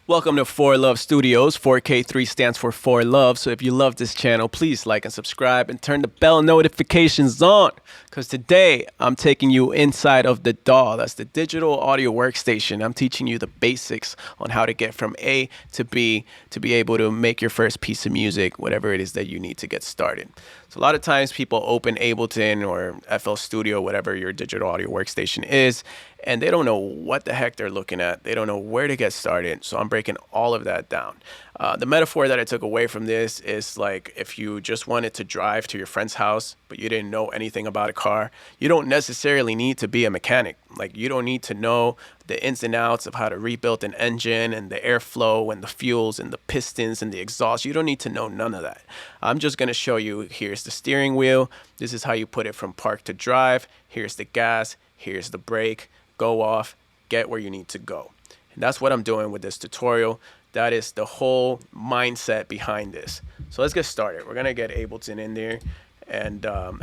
Welcome to For Love Studios. 4K3 stands for For Love. So if you love this channel, please like and subscribe and turn the bell notifications on. Because today I'm taking you inside of the DAW. That's the digital audio workstation. I'm teaching you the basics on how to get from A to B to be able to make your first piece of music, whatever it is that you need to get started. So a lot of times people open Ableton or FL Studio, whatever your digital audio workstation is, and they don't know what the heck they're looking at. They don't know where to get started. So I'm breaking all of that down. The metaphor that I took away from this is like if you just wanted to drive to your friend's house, but you didn't know anything about a car, you don't necessarily need to be a mechanic. Like you don't need to know the ins and outs of how to rebuild an engine and the airflow and the fuels and the pistons and the exhaust. You don't need to know none of that. I'm just going to show you, here's the steering wheel. This is how you put it from park to drive. Here's the gas. Here's the brake. Go off, get where you need to go. And that's what I'm doing with this tutorial. That is the whole mindset behind this. So let's get started. We're gonna get Ableton in there, and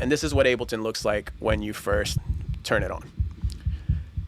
this is what Ableton looks like when you first turn it on.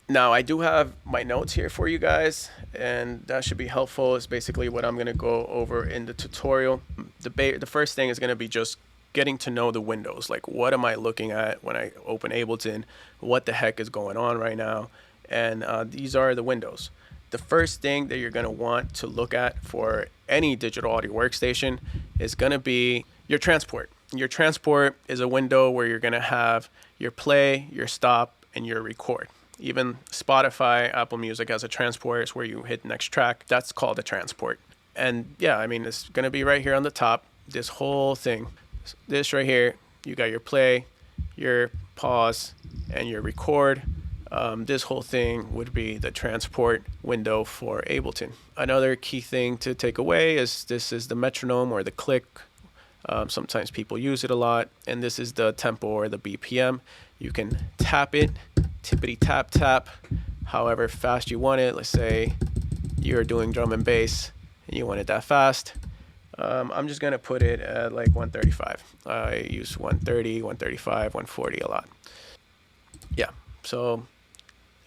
Now I do have my notes here for you guys, and that should be helpful. It's basically what I'm gonna go over in the tutorial. The first thing is gonna be just getting to know the windows. Like, what am I looking at when I open Ableton? What the heck is going on right now? And these are the windows. The first thing that you're going to want to look at for any digital audio workstation is going to be your transport. Your transport is a window where you're going to have your play, your stop, and your record. Even Spotify, Apple Music has a transport. It's where you hit next track. That's called a transport. And yeah, I mean, it's going to be right here on the top. This whole thing. This right here, you got your play, your pause, and your record. This whole thing would be the transport window for Ableton. Another key thing to take away is this is the metronome or the click. Sometimes people use it a lot. And this is the tempo or the BPM. You can tap it, tippity tap tap, however fast you want it. Let's say you're doing drum and bass and you want it that fast. I'm just going to put it at like 135. I use 130, 135, 140 a lot. Yeah. So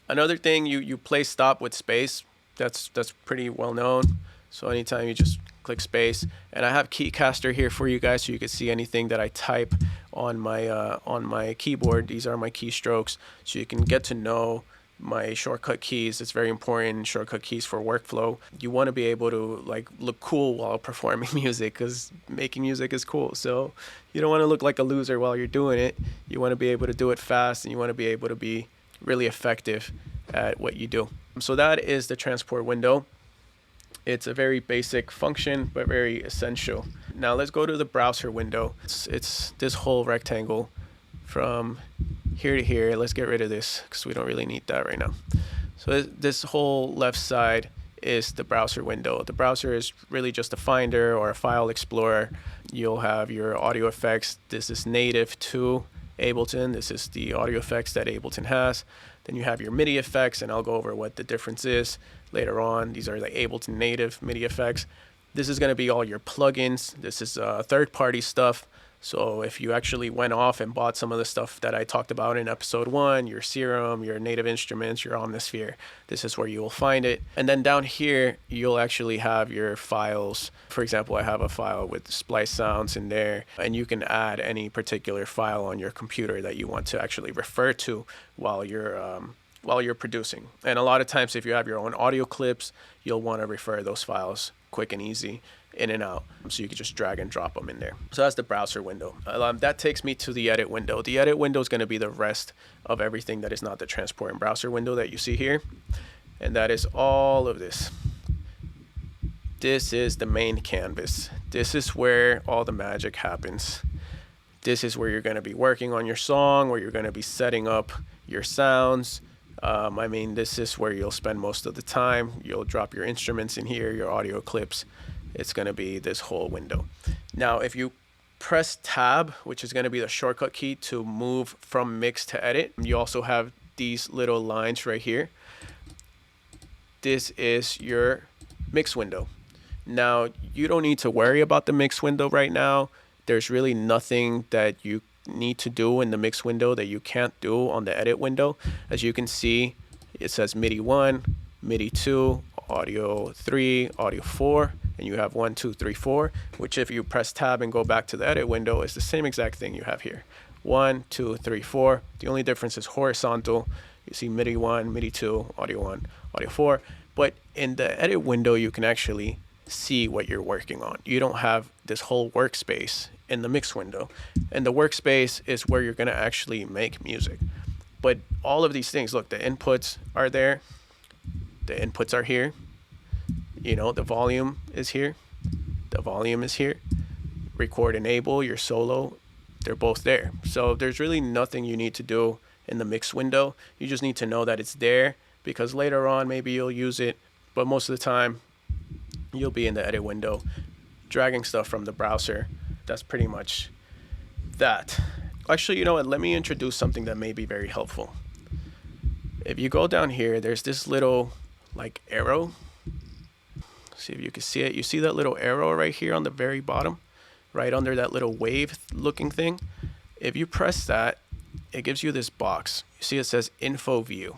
another thing, you play stop with space. That's pretty well known. So anytime you just click space, and I have Keycaster here for you guys so you can see anything that I type on my keyboard. These are my keystrokes, so you can get to know my shortcut keys. It's very important, shortcut keys for workflow. You want to be able to like look cool while performing music, because making music is cool. So you don't want to look like a loser while you're doing it. You want to be able to do it fast, and you want to be able to be really effective at what you do. So that is the transport window. It's a very basic function, but very essential. Now let's go to the browser window. It's this whole rectangle from here to here. Let's get rid of this because we don't really need that right now. So this whole left side is the browser window. The browser is really just a finder or a file explorer. You'll have your audio effects. This is native to Ableton. This is the audio effects that Ableton has. Then you have your MIDI effects, and I'll go over what the difference is later on. These are the Ableton native MIDI effects. This is going to be all your plugins. This is third-party stuff. So if you actually went off and bought some of the stuff that I talked about in episode 1, your Serum, your Native Instruments, your Omnisphere, this is where you will find it. And then down here, you'll actually have your files. For example, I have a file with splice sounds in there, and you can add any particular file on your computer that you want to actually refer to while you're producing. And a lot of times, if you have your own audio clips, you'll want to refer those files quick and easy in and out, so you can just drag and drop them in there. So that's the browser window. That takes me to the edit window. The edit window is going to be the rest of everything that is not the transport and browser window that you see here, and that is all of this. This is the main canvas. This is where all the magic happens. This is where you're going to be working on your song, where you're going to be setting up your sounds. I mean, this is where you'll spend most of the time. You'll drop your instruments in here, your audio clips. It's going to be this whole window. Now, if you press tab, which is going to be the shortcut key to move from mix to edit, you also have these little lines right here. This is your mix window. Now, you don't need to worry about the mix window right now. There's really nothing that you need to do in the mix window that you can't do on the edit window. As you can see, it says MIDI 1, MIDI 2, audio 3, audio 4, and you have 1, 2, 3, 4, which if you press tab and go back to the edit window is the same exact thing you have here. 1, 2, 3, 4. The only difference is horizontal. You see MIDI 1, MIDI 2, audio 1, audio 4. But in the edit window, you can actually see what you're working on. You don't have this whole workspace in the mix window. And the workspace is where you're gonna actually make music. But all of these things, look, the inputs are there. The inputs are here. You know, the volume is here. The volume is here. Record enable, your solo, they're both there. So there's really nothing you need to do in the mix window. You just need to know that it's there, because later on maybe you'll use it, but most of the time you'll be in the edit window dragging stuff from the browser. That's pretty much that. Actually, you know what? Let me introduce something that may be very helpful. If you go down here, there's this little like arrow. See if you can see it. You see that little arrow right here on the very bottom, right under that little wave looking thing? If you press that, it gives you this box. You see it says info view.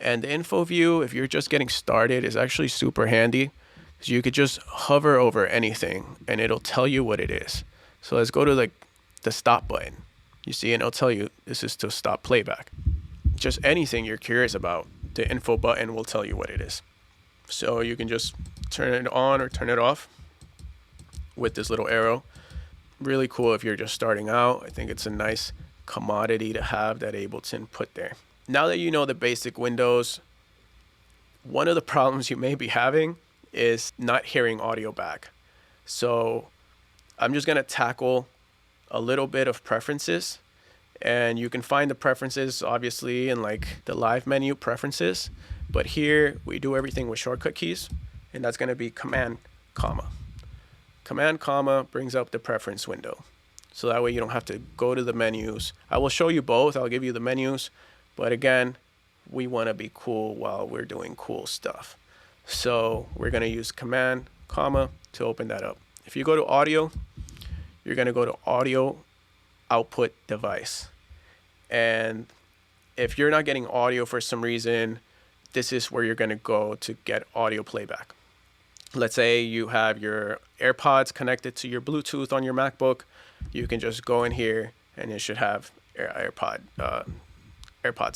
And the info view, if you're just getting started, is actually super handy, because you could just hover over anything and it'll tell you what it is. So let's go to like the stop button. You see, and it'll tell you this is to stop playback. Just anything you're curious about, the info button will tell you what it is. So you can just turn it on or turn it off with this little arrow. Really cool if you're just starting out. I think it's a nice commodity to have that Ableton put there. Now that you know the basic windows, one of the problems you may be having is not hearing audio back. So I'm just gonna tackle a little bit of preferences, and you can find the preferences obviously in like the live menu preferences, but here we do everything with shortcut keys, and that's gonna be command comma. Command comma brings up the preference window. So that way you don't have to go to the menus. I will show you both, I'll give you the menus, but again, we wanna be cool while we're doing cool stuff. So we're gonna use command comma to open that up. If you go to audio, you're gonna go to audio output device. And if you're not getting audio for some reason, this is where you're gonna go to get audio playback. Let's say you have your AirPods connected to your Bluetooth on your MacBook. You can just go in here and it should have AirPod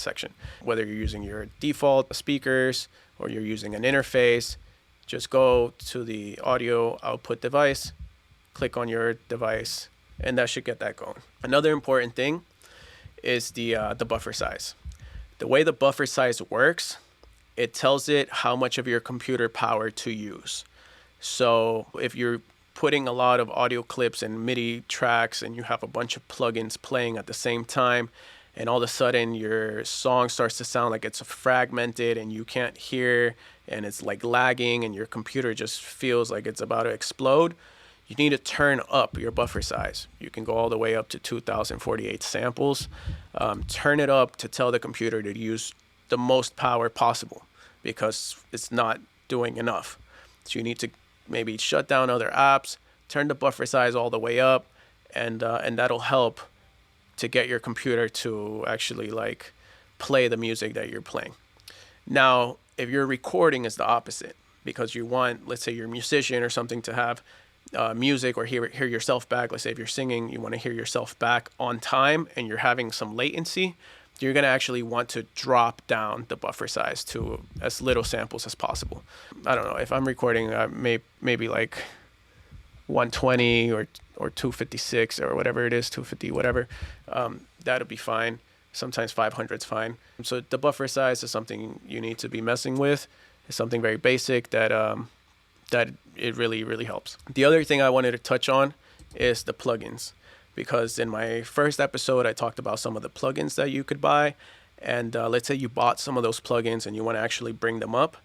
section. Whether you're using your default speakers or you're using an interface, just go to the audio output device, click on your device, and that should get that going. Another important thing is the buffer size. The way the buffer size works, it tells it how much of your computer power to use. So if you're putting a lot of audio clips and MIDI tracks and you have a bunch of plugins playing at the same time, and all of a sudden your song starts to sound like it's fragmented and you can't hear and it's like lagging and your computer just feels like it's about to explode, you need to turn up your buffer size. You can go all the way up to 2048 samples. Turn it up to tell the computer to use the most power possible, because it's not doing enough. So you need to maybe shut down other apps, turn the buffer size all the way up, and that'll help to get your computer to actually like play the music that you're playing. Now, if you're recording, it's the opposite, because you want, let's say you're a musician or something, to have music or hear yourself back. Let's say if you're singing, you want to hear yourself back on time and you're having some latency, you're going to actually want to drop down the buffer size to as little samples as possible. I don't know, if I'm recording maybe like 120 or 256 or whatever it is, 250, whatever, that'll be fine. Sometimes 500 is fine. So the buffer size is something you need to be messing with. It's something very basic that it really, really helps. The other thing I wanted to touch on is the plugins, because in my first episode, I talked about some of the plugins that you could buy. And let's say you bought some of those plugins and you want to actually bring them up.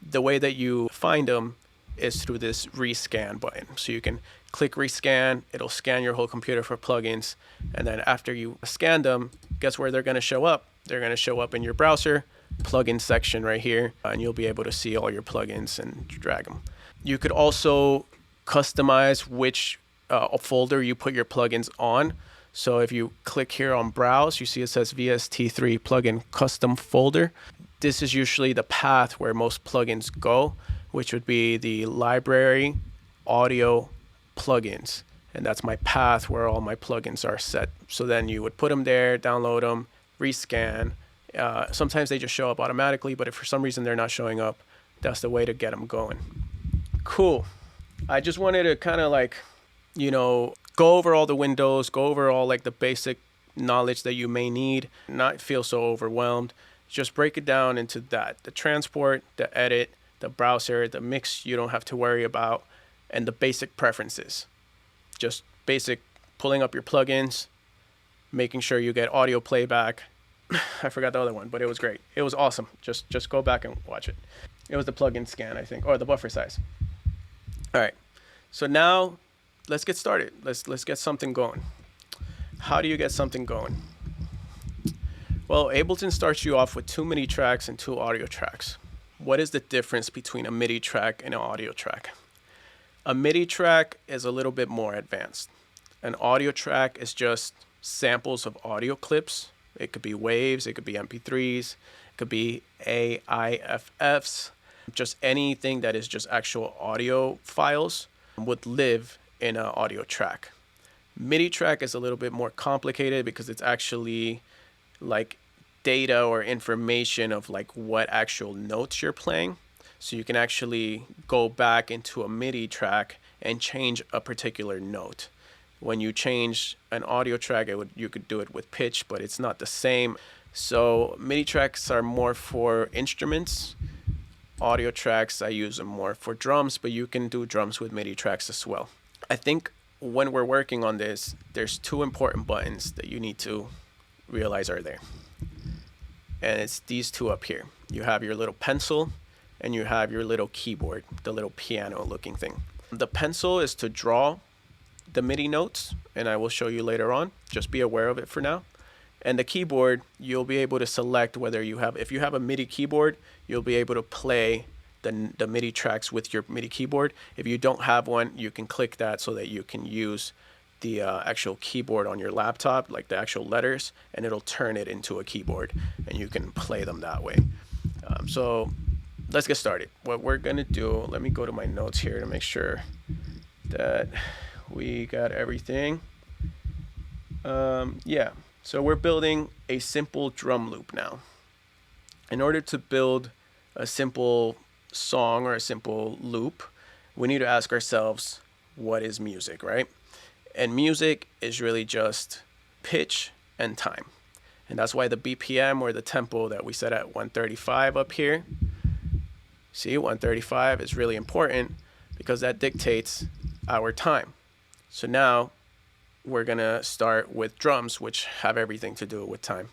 The way that you find them is through this rescan button. So you can click rescan, it'll scan your whole computer for plugins. And then after you scan them, guess where they're going to show up? They're going to show up in your browser, plugin section right here, and you'll be able to see all your plugins and drag them. You could also customize which folder you put your plugins on. So if you click here on browse, you see it says VST3 plugin custom folder. This is usually the path where most plugins go. which would be the library audio plugins. And that's my path where all my plugins are set. So then you would put them there, download them, rescan. Sometimes they just show up automatically, but if for some reason they're not showing up, that's the way to get them going. Cool. I just wanted to kind of like, you know, go over all the windows, go over all like the basic knowledge that you may need, not feel so overwhelmed. Just break it down into that: the transport, the edit, the browser, the mix you don't have to worry about, and the basic preferences. Just basic pulling up your plugins, making sure you get audio playback. I forgot the other one, but it was great. It was awesome. Just go back and watch it. It was the plugin scan, I think, or the buffer size. All right. So now let's get started. Let's get something going. How do you get something going? Well, Ableton starts you off with 2 MIDI tracks and 2 audio tracks. What is the difference between a MIDI track and an audio track? A MIDI track is a little bit more advanced. An audio track is just samples of audio clips. It could be waves, it could be MP3s, it could be AIFFs. Just anything that is just actual audio files would live in an audio track. MIDI track is a little bit more complicated because it's actually like data or information of like what actual notes you're playing. So you can actually go back into a MIDI track and change a particular note. When you change an audio track, you could do it with pitch, but it's not the same. So MIDI tracks are more for instruments. Audio tracks, I use them more for drums, but you can do drums with MIDI tracks as well. I think when we're working on this, there's 2 important buttons that you need to realize are there. And it's these 2 up here. You have your little pencil and you have your little keyboard, the little piano looking thing. The pencil is to draw the MIDI notes, and I will show you later on. Just be aware of it for now. And the keyboard, you'll be able to select whether if you have a MIDI keyboard, you'll be able to play the MIDI tracks with your MIDI keyboard. If you don't have one, you can click that so that you can use the actual keyboard on your laptop, like the actual letters, and it'll turn it into a keyboard, and you can play them that way. So let's get started. What we're gonna do, let me go to my notes here to make sure that we got everything. Yeah, so we're building a simple drum loop now. In order to build a simple song or a simple loop, we need to ask ourselves, what is music, right? And music is really just pitch and time. And that's why the BPM or the tempo that we set at 135 up here, see, 135 is really important because that dictates our time. So now we're gonna start with drums, which have everything to do with time.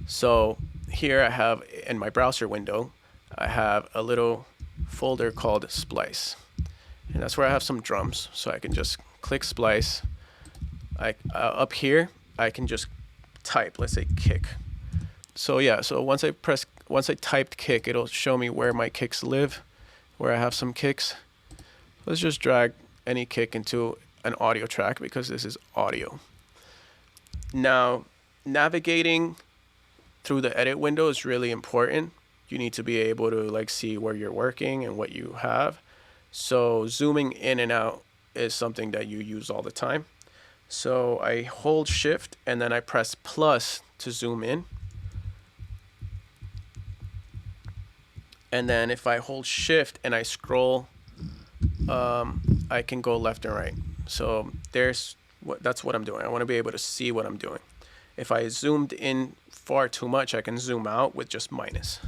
So here I have in my browser window, I have a little folder called Splice. And that's where I have some drums. So I can just click Splice. Up here, I can just type, let's say kick. So yeah, so once I typed kick, it'll show me where my kicks live, where I have some kicks. Let's just drag any kick into an audio track because this is audio. Now, navigating through the edit window is really important. You need to be able to like see where you're working and what you have. So zooming in and out is something that you use all the time. So I hold shift and then I press plus to zoom in. And then if I hold shift and I scroll, I can go left and right. So that's what I'm doing. I want to be able to see what I'm doing. If I zoomed in far too much, I can zoom out with just minus.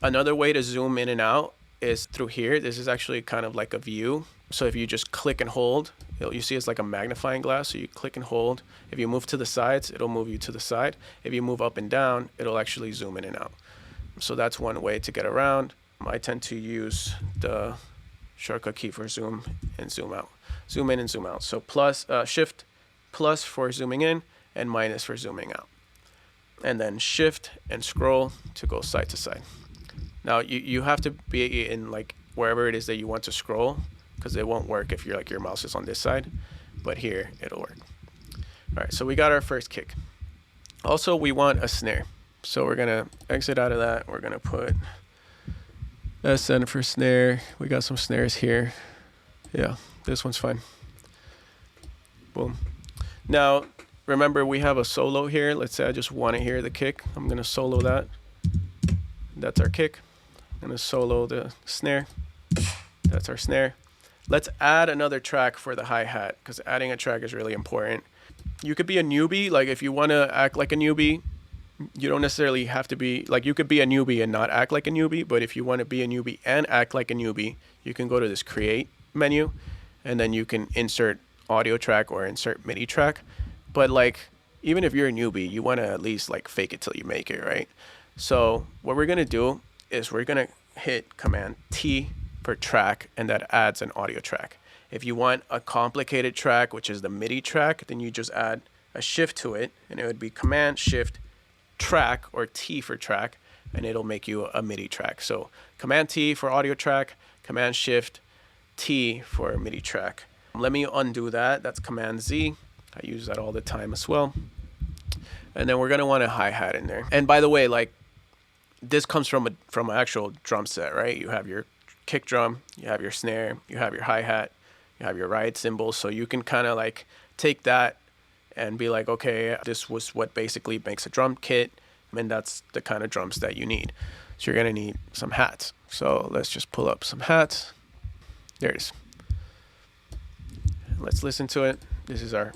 Another way to zoom in and out is through here. This is actually kind of like a view. So if you just click and hold, you see it's like a magnifying glass. So you click and hold. If you move to the sides, it'll move you to the side. If you move up and down, it'll actually zoom in and out. So that's one way to get around. I tend to use the shortcut key for zoom and zoom out. Zoom in and zoom out. So shift plus for zooming in and minus for zooming out. And then shift and scroll to go side to side. Now you have to be in like wherever it is that you want to scroll, because it won't work if your mouse is on this side, but here it'll work. All right, so we got our first kick. Also, we want a snare. So we're gonna exit out of that. We're gonna put SN for snare. We got some snares here. Yeah, this one's fine. Boom. Now, remember we have a solo here. Let's say I just want to hear the kick. I'm going to solo that. That's our kick. I'm going to solo the snare. That's our snare. Let's add another track for the hi-hat, because adding a track is really important. You could be a newbie. Like if you want to act like a newbie, you don't necessarily have to be, like you could be a newbie and not act like a newbie, but if you want to be a newbie and act like a newbie, you can go to this create menu and then you can insert audio track or insert MIDI track. But like, even if you're a newbie, you want to at least like fake it till you make it, right? So what we're going to do is we're going to hit Command T for track, and that adds an audio track. If you want a complicated track, which is the MIDI track, then you just add a shift to it, and it would be Command Shift track, or T for track, and it'll make you a MIDI track. So Command T for audio track, Command Shift T for MIDI track. Let me undo that. That's Command Z. I use that all the time as well. And then we're gonna want a hi-hat in there. And by the way, like this comes from an actual drum set, right? You have your kick drum, you have your snare, you have your hi-hat, you have your ride cymbals. So you can kind of like take that and be like, okay, this was what basically makes a drum kit. And that's the kind of drums that you need. So you're gonna need some hats. So let's just pull up some hats. There it is. Let's listen to it. This is our,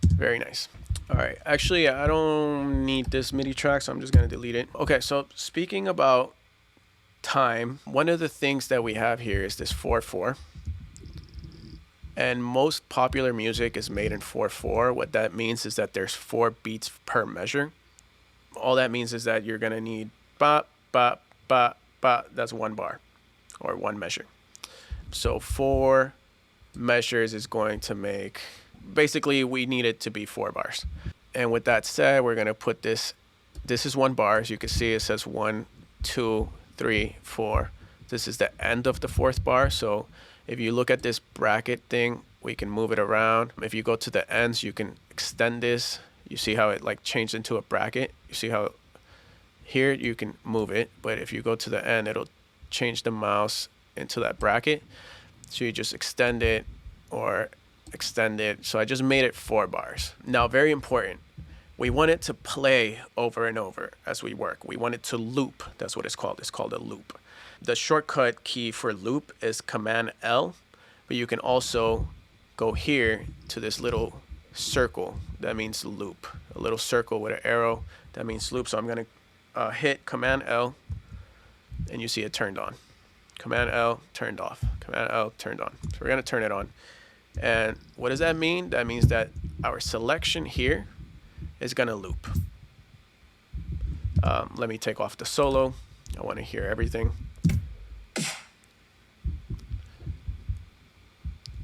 very nice. All right, actually, I don't need this MIDI track, so I'm just gonna delete it. Okay, so speaking about time, one of the things that we have here is this 4/4. And most popular music is made in 4/4. What that means is that there's 4 beats per measure. All that means is that you're gonna need ba, ba, ba, ba. That's 1 bar or 1 measure. So 4 measures is going to make, basically we need it to be 4 bars. And with that said, we're gonna put this is 1 bar. As you can see, it says 1, 2, 3, 4. This is the end of the 4th bar. So if you look at this bracket thing, we can move it around. If you go to the ends, you can extend this. You see how it like changed into a bracket? You see how here you can move it, but if you go to the end, it'll change the mouse into that bracket. So you just extend it or extend it. So I just made it 4 bars. Now, very important, we want it to play over and over as we work. We want it to loop. That's what it's called. It's called a loop. The shortcut key for loop is Command L, but you can also go here to this little circle. That means loop. A little circle with an arrow. That means loop. So I'm going to hit Command L, and you see it turned on. Command L, turned off. Command L, turned on. So we're going to turn it on. And what does that mean? That means that our selection here is going to loop. Let me take off the solo. I want to hear everything.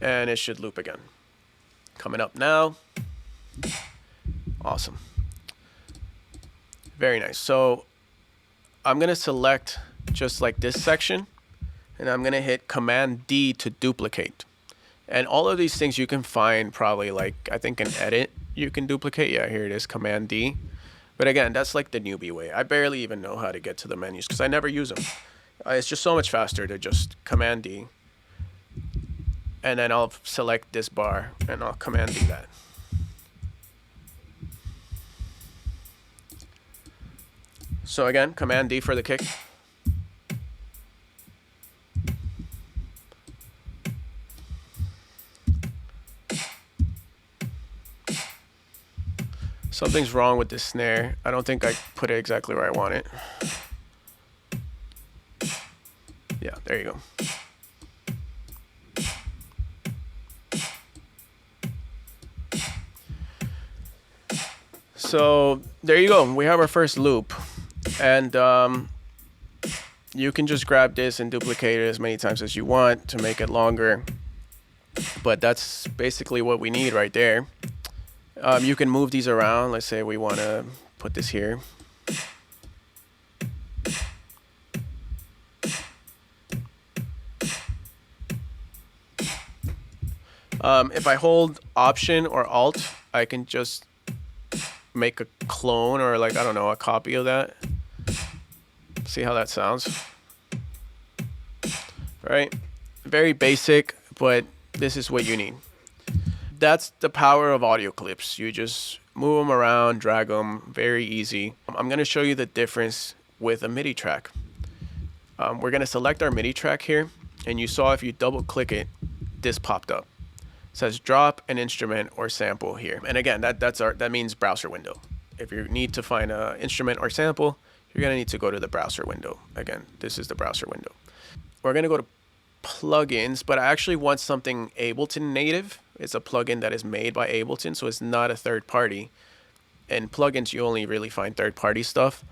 And it should loop again. Coming up now. Awesome. Very nice. So I'm going to select just like this section, and I'm going to hit Command D to duplicate. And all of these things you can find probably like, I think in edit, you can duplicate. Yeah, here it is, Command D. But again, that's like the newbie way. I barely even know how to get to the menus because I never use them. It's just so much faster to just Command D. And then I'll select this bar and I'll Command D that. So again, Command D for the kick. Something's wrong with this snare. I don't think I put it exactly where I want it. Yeah, there you go. So there you go. We have our first loop. And you can just grab this and duplicate it as many times as you want to make it longer. But that's basically what we need right there. You can move these around. Let's say we want to put this here. If I hold Option or Alt, I can just make a clone or like, I don't know, a copy of that. See how that sounds? right? Very basic, but this is what you need. That's the power of audio clips. You just move them around, drag them, very easy. I'm gonna show you the difference with a MIDI track. We're gonna select our MIDI track here, and you saw if you double click it, this popped up. It says drop an instrument or sample here. And again, that means browser window. If you need to find an instrument or sample, you're gonna need to go to the browser window. Again, this is the browser window. We're gonna go to plugins, but I actually want something Ableton native. It's a plugin that is made by Ableton, so it's not a third party. In plugins, you only really find third party stuff.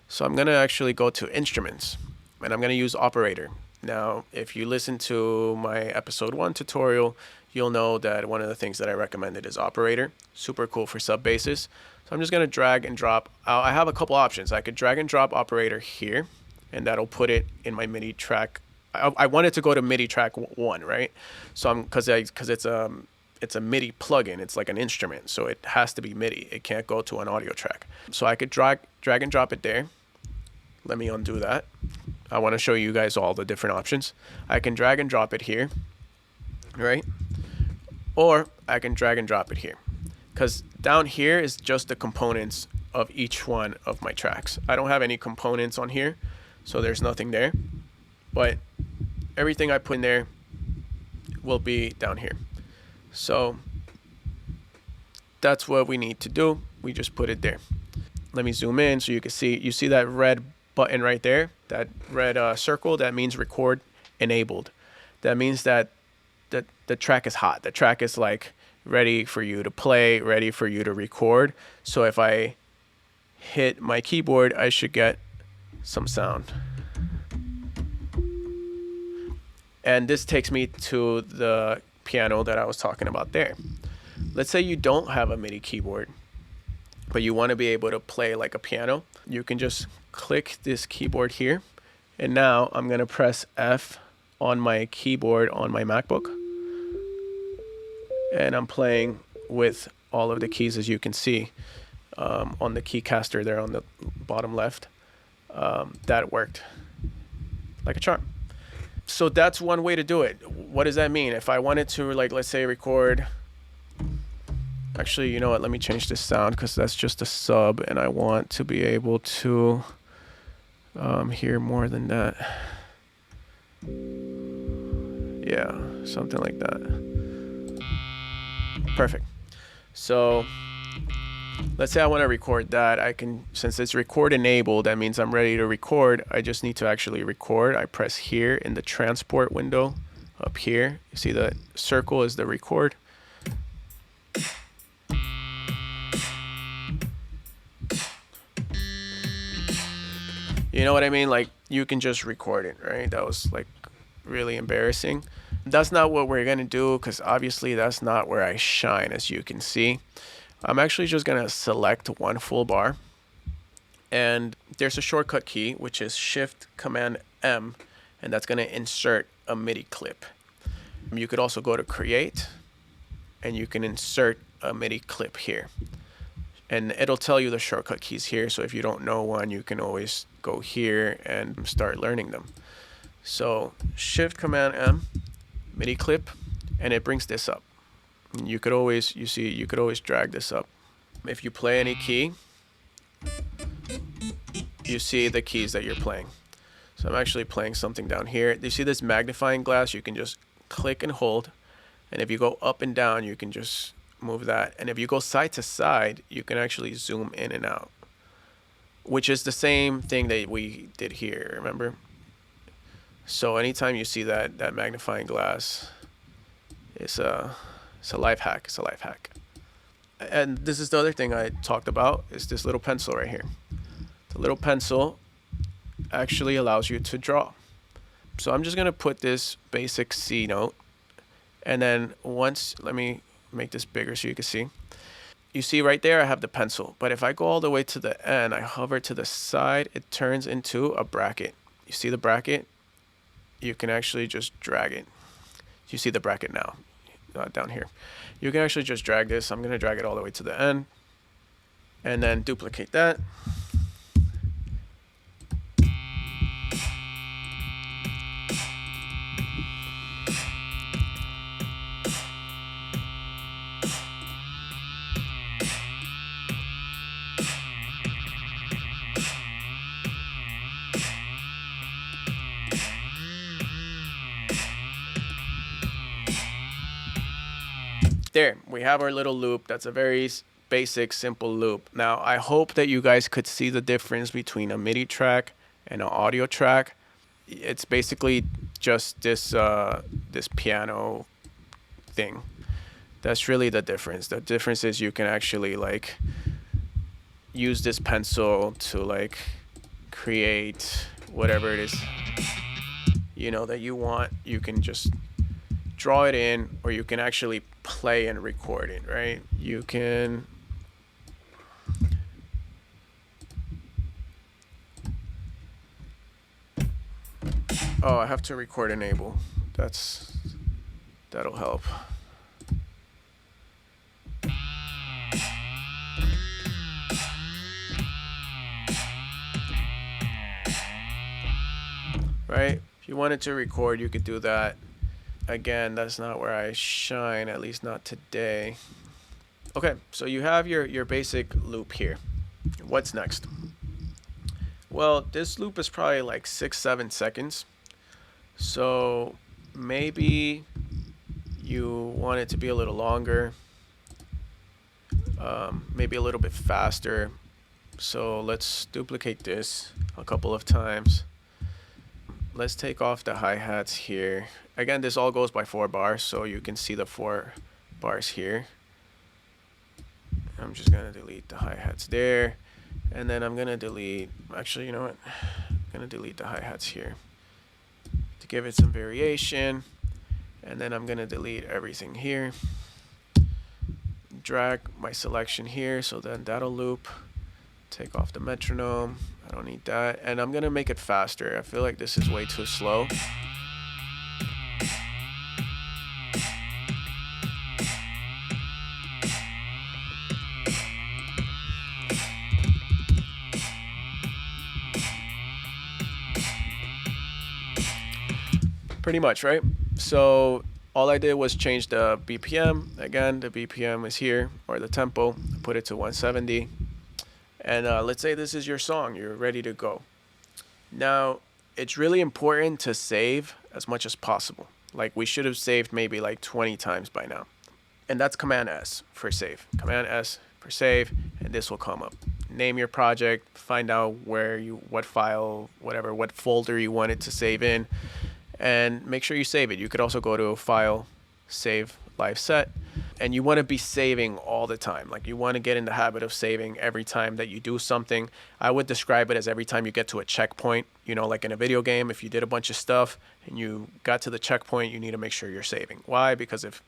So I'm gonna actually go to instruments, and I'm gonna use operator. Now, if you listen to my episode 1 tutorial, you'll know that one of the things that I recommended is operator. Super cool for sub basses. So I'm just gonna drag and drop. I have a couple options. I could drag and drop operator here, and that'll put it in my MIDI track. I want it to go to MIDI track 1, right? So because it's a MIDI plugin. It's like an instrument, so it has to be MIDI. It can't go to an audio track. So I could drag and drop it there. Let me undo that. I want to show you guys all the different options. I can drag and drop it here, right? Or I can drag and drop it here, because down here is just the components of each one of my tracks. I don't have any components on here, so there's nothing there. But everything I put in there will be down here. So that's what we need to do. We just put it there. Let me zoom in so you can see. You see that red button right there, that red circle? That means record enabled. That means that the track is hot. The track is like ready for you to play, ready for you to record. So if I hit my keyboard, I should get some sound. And this takes me to the piano that I was talking about there. Let's say you don't have a MIDI keyboard, but you want to be able to play like a piano. You can just click this keyboard here, and now I'm going to press F on my keyboard on my MacBook, and I'm playing with all of the keys, as you can see on the keycaster there on the bottom left. That worked like a charm. So that's one way to do it. What does that mean? If I wanted to, like, let's say record, actually, you know what, let me change this sound, because that's just a sub, and I want to be able to hear more than that. Yeah, something like that. Perfect. So let's say I want to record that. I can, since it's record enabled, that means I'm ready to record. I just need to actually record. I press here in the transport window up here. You see the circle is the record. You know what I mean? Like, you can just record it, right? That was like really embarrassing. That's not what we're gonna do, because obviously that's not where I shine, as you can see. I'm actually just gonna select one full bar, and there's a shortcut key, which is Shift Command M, and that's gonna insert a MIDI clip. You could also go to Create, and you can insert a MIDI clip here. And it'll tell you the shortcut keys here, so if you don't know one, you can always go here and start learning them. So Shift Command M, MIDI clip, and it brings this up. You could always, you could always drag this up. If you play any key, you see the keys that you're playing. So I'm actually playing something down here. You see this magnifying glass? You can just click and hold. And if you go up and down, you can just move that. And if you go side to side, you can actually zoom in and out, which is the same thing that we did here, remember? So anytime you see that magnifying glass, it's a life hack. It's a life hack. And this is the other thing I talked about, is this little pencil right here. The little pencil actually allows you to draw. So I'm just gonna put this basic C note, and then once, let me make this bigger so you can see. You see right there I have the pencil, but if I go all the way to the end, I hover to the side, it turns into a bracket. You see the bracket? You can actually just drag it. You see the bracket now, down here. You can actually just drag this. I'm gonna drag it all the way to the end, and then duplicate that. There, we have our little loop. That's a very basic, simple loop. Now, I hope that you guys could see the difference between a MIDI track and an audio track. It's basically just this piano thing. That's really the difference. The difference is you can actually like use this pencil to like create whatever it is, you know, that you want. You can just draw it in, or you can actually play and record it, right? You can I have to record enable. That'll help. Right? If you wanted to record, you could do that. Again, that's not where I shine, at least not today. Okay, so you have your basic loop here. What's next? Well, this loop is probably like 6-7 seconds. So maybe you want it to be a little longer, maybe a little bit faster. So let's duplicate this a couple of times. Let's take off the hi-hats here. Again, this all goes by 4 bars, so you can see the 4 bars here. I'm just gonna delete the hi-hats there, and then I'm gonna delete, actually, you know what? I'm gonna delete the hi-hats here to give it some variation, and then I'm gonna delete everything here. Drag my selection here, so then that'll loop. Take off the metronome. I don't need that. And I'm gonna make it faster. I feel like this is way too slow. Pretty much, right? So all I did was change the BPM. Again, the BPM is here, or the tempo. Put it to 170. And let's say this is your song. You're ready to go. Now, it's really important to save as much as possible. Like, we should have saved maybe like 20 times by now. And that's Command S for save. Command S for save, and this will come up. Name your project, find out what file, whatever, what folder you want it to save in, and make sure you save it. You could also go to File, Save, Live Set, and you want to be saving all the time. Like, you want to get in the habit of saving every time that you do something. I would describe it as every time you get to a checkpoint, you know, like in a video game, if you did a bunch of stuff and you got to the checkpoint, you need to make sure you're saving. Why? Because if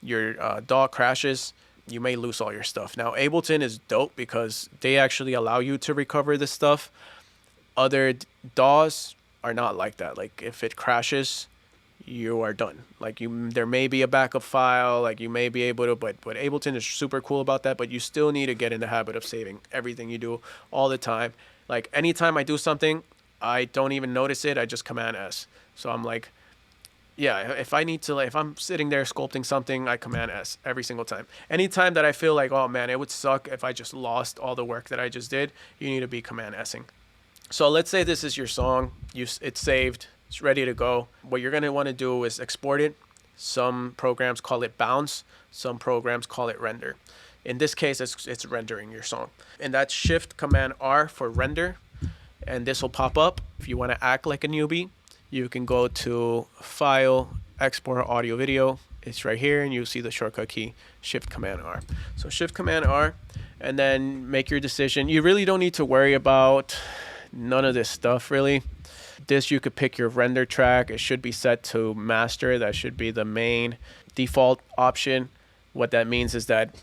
your DAW crashes, you may lose all your stuff. Now, Ableton is dope because they actually allow you to recover this stuff. Other DAWs are not like that. Like, if it crashes, you are done. Like, there may be a backup file, like you may be able to, but Ableton is super cool about that. But you still need to get in the habit of saving everything you do all the time. Like, anytime I do something, I don't even notice it. I just Command S. So I'm like, yeah, if I need to, like, if I'm sitting there sculpting something, I Command S every single time. Anytime that I feel like, oh man, it would suck if I just lost all the work that I just did, you need to be Command S'ing. So let's say this is your song. It's saved. It's ready to go. What you're going to want to do is export it. Some programs call it bounce. Some programs call it render. In this case, it's rendering your song. And that's Shift Command R for render. And this will pop up. If you want to act like a newbie, you can go to File, Export Audio Video. It's right here, and you'll see the shortcut key, Shift Command R. So Shift Command R, and then make your decision. You really don't need to worry about none of this stuff, really. This, you could pick your render track. It should be set to master. That should be the main default option. What that means is that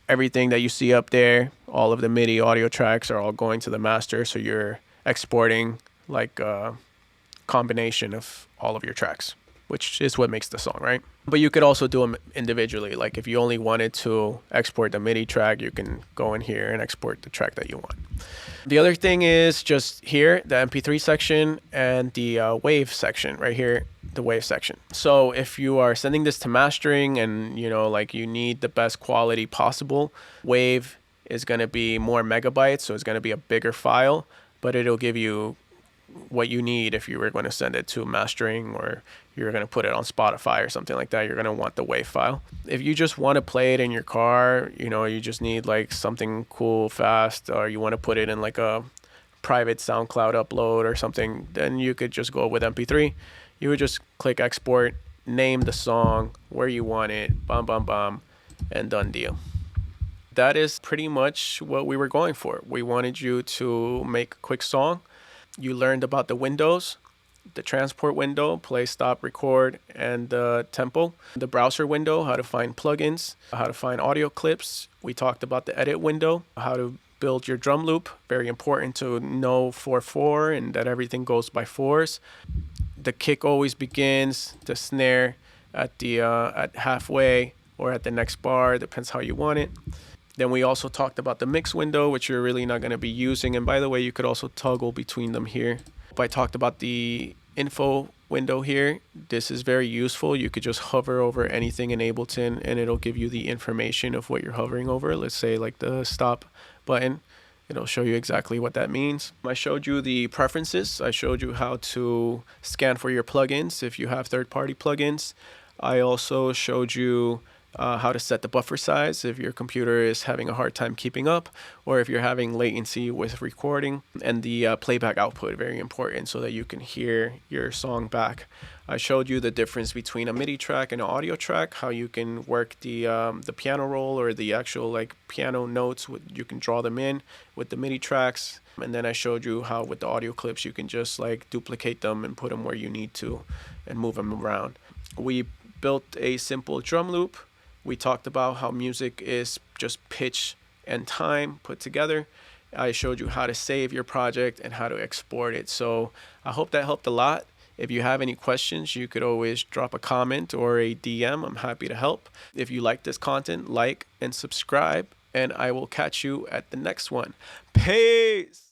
everything that you see up there, all of the MIDI audio tracks are all going to the master. So you're exporting like a combination of all of your tracks, which is what makes the song, right? But you could also do them individually. Like, if you only wanted to export the MIDI track, you can go in here and export the track that you want. The other thing is just here, the MP3 section and the wave section right here, the wave section. So if you are sending this to mastering and, you know, like, you need the best quality possible, wave is going to be more megabytes. So it's going to be a bigger file, but it'll give you what you need if you were going to send it to mastering, or you're going to put it on Spotify or something like that. You're going to want the WAV file. If you just want to play it in your car, you know, you just need like something cool, fast, or you want to put it in like a private SoundCloud upload or something, then you could just go with MP3. You would just click export, name the song where you want it, bam, bam, bam, and done deal. That is pretty much what we were going for. We wanted you to make a quick song. You learned about the windows, the transport window, play, stop, record, and the tempo. The browser window, how to find plugins, how to find audio clips. We talked about the edit window, how to build your drum loop. Very important to know 4/4 and that everything goes by fours. The kick always begins, the snare at halfway or at the next bar, depends how you want it. Then we also talked about the mix window, which you're really not going to be using. And by the way, you could also toggle between them here. I talked about the info window here. This is very useful. You could just hover over anything in Ableton and it'll give you the information of what you're hovering over. Let's say like the stop button. It'll show you exactly what that means. I showed you the preferences. I showed you how to scan for your plugins if you have third-party plugins. I also showed you how to set the buffer size if your computer is having a hard time keeping up, or if you're having latency with recording, and the playback output, very important, so that you can hear your song back. I showed you the difference between a MIDI track and an audio track, how you can work the piano roll or the actual like piano notes. You can draw them in with the MIDI tracks. And then I showed you how with the audio clips you can just like duplicate them and put them where you need to and move them around. We built a simple drum loop. We talked about how music is just pitch and time put together. I showed you how to save your project and how to export it. So I hope that helped a lot. If you have any questions, you could always drop a comment or a DM. I'm happy to help. If you like this content, like and subscribe, and I will catch you at the next one. Peace!